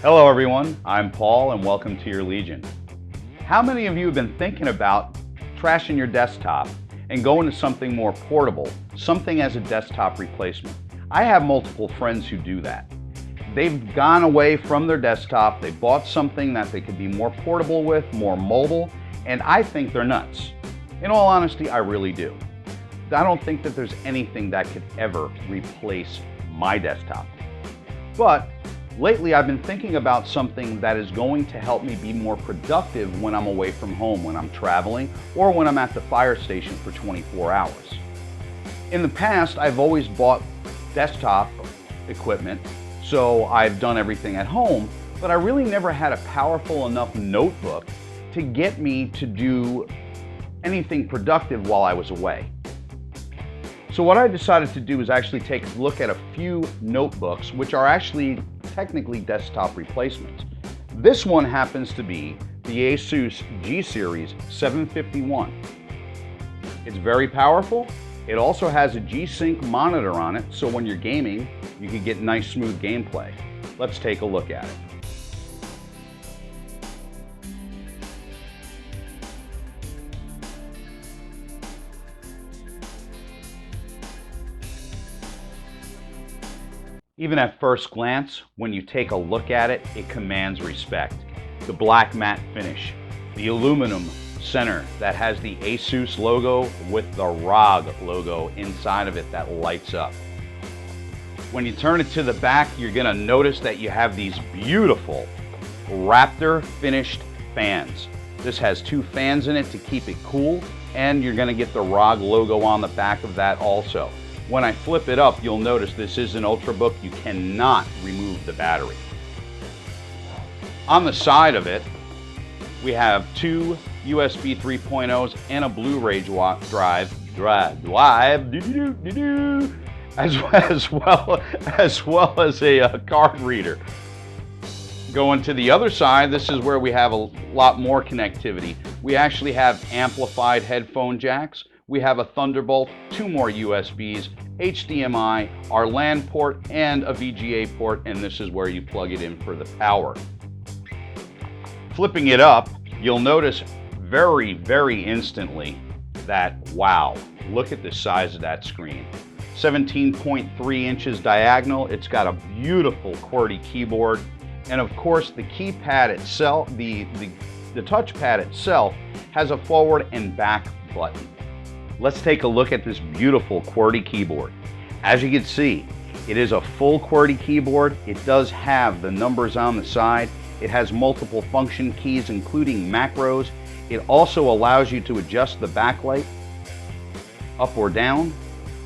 Hello everyone, I'm Paul and welcome to your Legion. How many of you have been thinking about trashing your desktop and going to something more portable, something as a desktop replacement? I have multiple friends who do that. They've gone away from their desktop, they bought something that they could be more portable with, more mobile, and I think they're nuts. In all honesty, I really do. I don't think that there's anything that could ever replace my desktop. But lately, I've been thinking about something that is going to help me be more productive when I'm away from home, when I'm traveling, or when I'm at the fire station for 24 hours. In the past, I've always bought desktop equipment, so I've done everything at home, but I really never had a powerful enough notebook to get me to do anything productive while I was away. So what I decided to do is actually take a look at a few notebooks, which are actually technically desktop replacements. This one happens to be the Asus G Series 751. It's very powerful. It also has a G-Sync monitor on it, so when you're gaming, you can get nice smooth gameplay. Let's take a look at it. Even at first glance, when you take a look at it, it commands respect. The black matte finish, the aluminum center that has the Asus logo with the ROG logo inside of it that lights up. When you turn it to the back, you're gonna notice that you have these beautiful Raptor finished fans. This has two fans in it to keep it cool, and you're gonna get the ROG logo on the back of that also. When I flip it up, you'll notice this is an Ultrabook. You cannot remove the battery. On the side of it, we have two USB 3.0s and a Blu-ray drive, as well as a card reader. Going to the other side, this is where we have a lot more connectivity. We actually have amplified headphone jacks. We have a Thunderbolt, two more USBs, HDMI, our LAN port, and a VGA port, and this is where you plug it in for the power. Flipping it up, you'll notice very instantly that, wow, look at the size of that screen. 17.3 inches diagonal, it's got a beautiful QWERTY keyboard, and of course the keypad itself, the touchpad itself, has a forward and back button. Let's take a look at this beautiful QWERTY keyboard. As you can see, it is a full QWERTY keyboard. It does have the numbers on the side. It has multiple function keys, including macros. It also allows you to adjust the backlight up or down.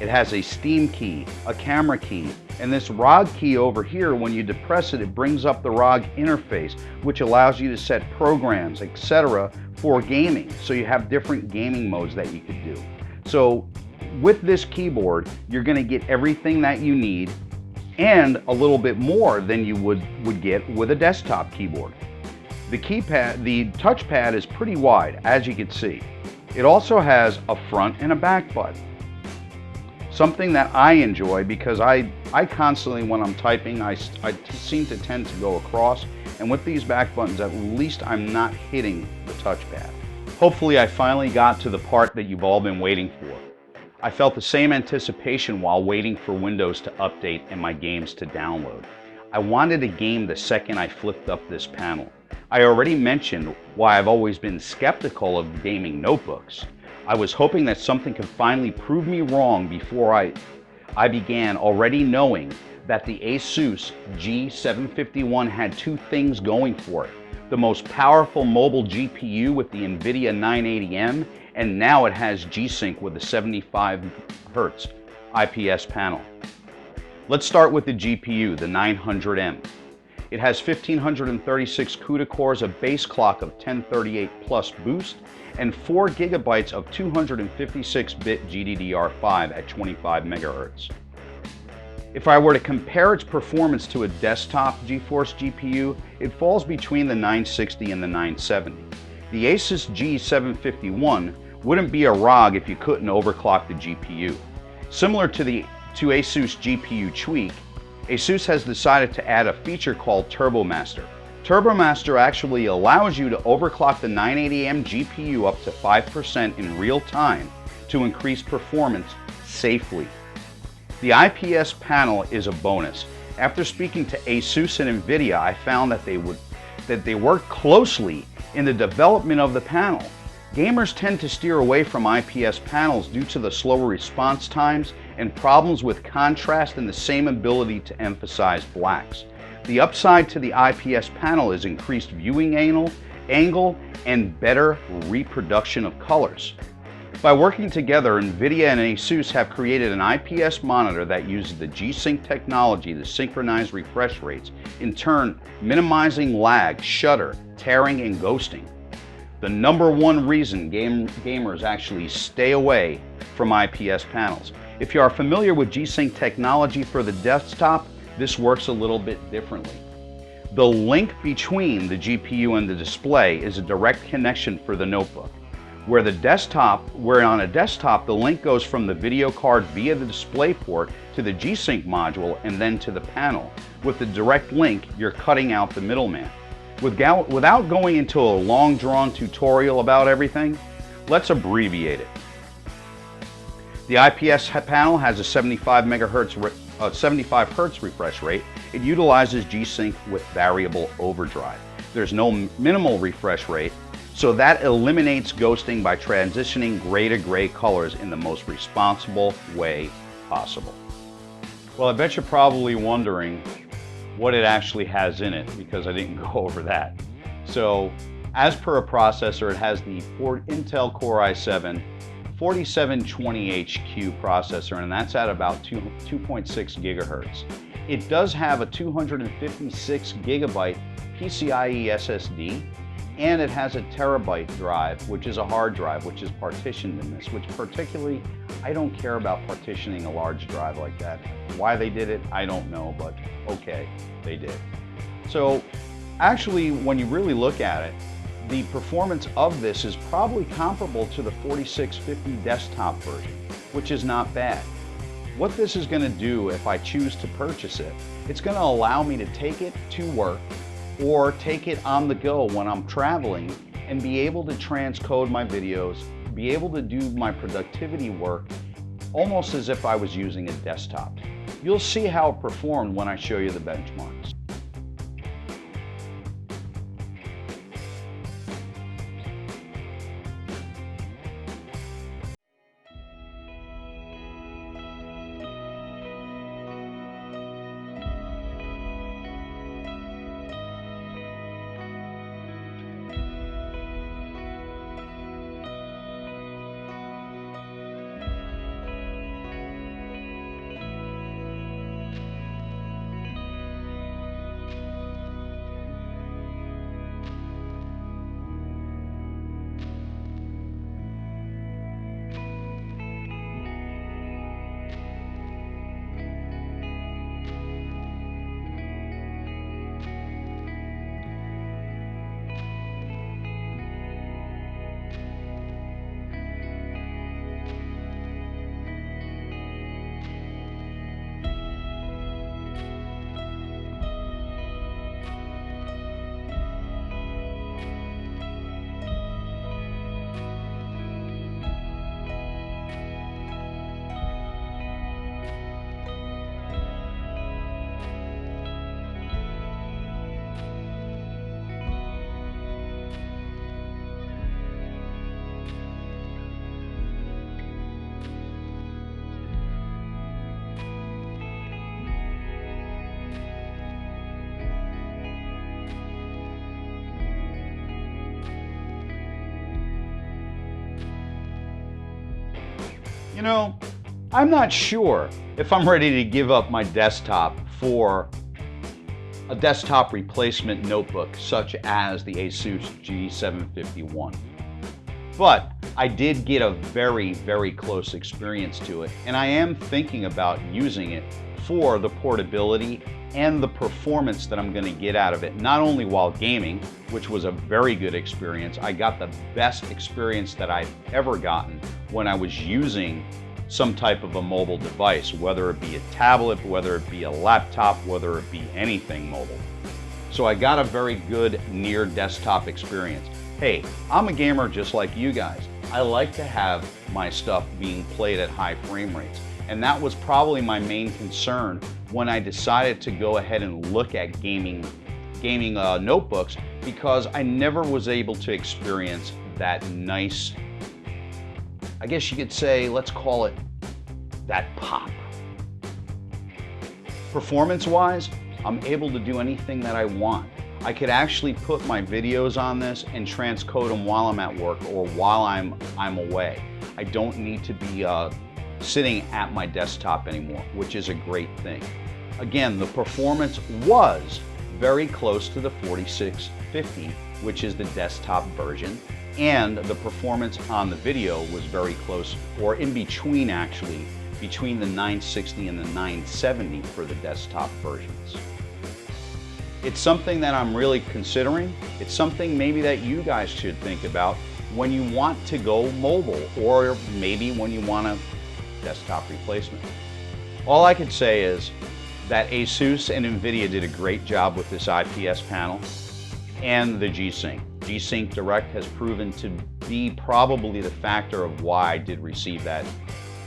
It has a Steam key, a camera key, and this ROG key over here, when you depress it, it brings up the ROG interface, which allows you to set programs, etc. for gaming. So you have different gaming modes that you could do. So with this keyboard, you're going to get everything that you need and a little bit more than you would get with a desktop keyboard. The touchpad is pretty wide, as you can see. It also has a front and a back button. Something that I enjoy because I constantly, when I'm typing, I seem to tend to go across, and with these back buttons, at least I'm not hitting the touchpad. Hopefully I finally got to the part that you've all been waiting for. I felt the same anticipation while waiting for Windows to update and my games to download. I wanted a game the second I flipped up this panel. I already mentioned why I've always been skeptical of gaming notebooks. I was hoping that something could finally prove me wrong before I began, already knowing that the Asus G751 had two things going for it. The most powerful mobile GPU with the NVIDIA 980M, and now it has G-Sync with a 75 Hz IPS panel. Let's start with the GPU, the 900M. It has 1536 CUDA cores, a base clock of 1038 plus boost, and 4 gigabytes of 256-bit GDDR5 at 25 megahertz. If I were to compare its performance to a desktop GeForce GPU, it falls between the 960 and the 970. The Asus G751 wouldn't be a ROG if you couldn't overclock the GPU. Similar to Asus GPU Tweak, Asus has decided to add a feature called TurboMaster. TurboMaster actually allows you to overclock the 980M GPU up to 5% in real time to increase performance safely. The IPS panel is a bonus. After speaking to Asus and NVIDIA, I found that they worked closely in the development of the panel. Gamers tend to steer away from IPS panels due to the slower response times and problems with contrast and the same ability to emphasize blacks. The upside to the IPS panel is increased viewing angle and better reproduction of colors. By working together, NVIDIA and Asus have created an IPS monitor that uses the G-Sync technology to synchronize refresh rates, in turn minimizing lag, shutter, tearing, and ghosting. The #1 reason gamers actually stay away from IPS panels. If you are familiar with G-Sync technology for the desktop, this works a little bit differently. The link between the GPU and the display is a direct connection for the notebook. Where on a desktop, the link goes from the video card via the display port to the G-Sync module and then to the panel. With the direct link, you're cutting out the middleman. Without going into a long drawn tutorial about everything, let's abbreviate it. The IPS panel has a 75 Hz refresh rate. It utilizes G-Sync with variable overdrive. There's no minimal refresh rate, so that eliminates ghosting by transitioning gray to gray colors in the most responsible way possible. Well, I bet you're probably wondering what it actually has in it, because I didn't go over that. So, as per a processor, it has the Intel Core i7 4720HQ processor, and that's at about 2.6 gigahertz. It does have a 256 gigabyte PCI-e SSD, and it has a terabyte drive, which is a hard drive, which is partitioned in this, which particularly, I don't care about partitioning a large drive like that. Why they did it, I don't know, but okay, they did. So actually, when you really look at it, the performance of this is probably comparable to the 4650 desktop version, which is not bad. What this is going to do if I choose to purchase it, it's going to allow me to take it to work or take it on the go when I'm traveling and be able to transcode my videos, be able to do my productivity work almost as if I was using a desktop. You'll see how it performed when I show you the benchmarks. You know, I'm not sure if I'm ready to give up my desktop for a desktop replacement notebook such as the Asus G751. But I did get a very, very close experience to it, and I am thinking about using it for the portability and the performance that I'm going to get out of it, not only while gaming, which was a very good experience. I got the best experience that I've ever gotten when I was using some type of a mobile device, whether it be a tablet, whether it be a laptop, whether it be anything mobile. So I got a very good near desktop experience. Hey, I'm a gamer just like you guys. I like to have my stuff being played at high frame rates. And that was probably my main concern when I decided to go ahead and look at gaming notebooks, because I never was able to experience that nice, I guess you could say, let's call it that pop. Performance-wise, I'm able to do anything that I want. I could actually put my videos on this and transcode them while I'm at work or while I'm away. I don't need to be sitting at my desktop anymore, which is a great thing. Again, the performance was very close to the 4650, which is the desktop version, and the performance on the video was very close, or in between actually, between the 960 and the 970 for the desktop versions. It's something that I'm really considering. It's something maybe that you guys should think about when you want to go mobile, or maybe when you want a desktop replacement. All I could say is that Asus and NVIDIA did a great job with this IPS panel and the G-Sync. G-Sync Direct has proven to be probably the factor of why I did receive that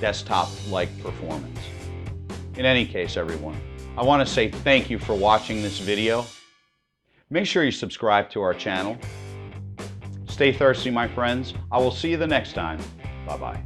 desktop-like performance. In any case, everyone, I want to say thank you for watching this video. Make sure you subscribe to our channel. Stay thirsty, my friends. I will see you the next time. Bye-bye.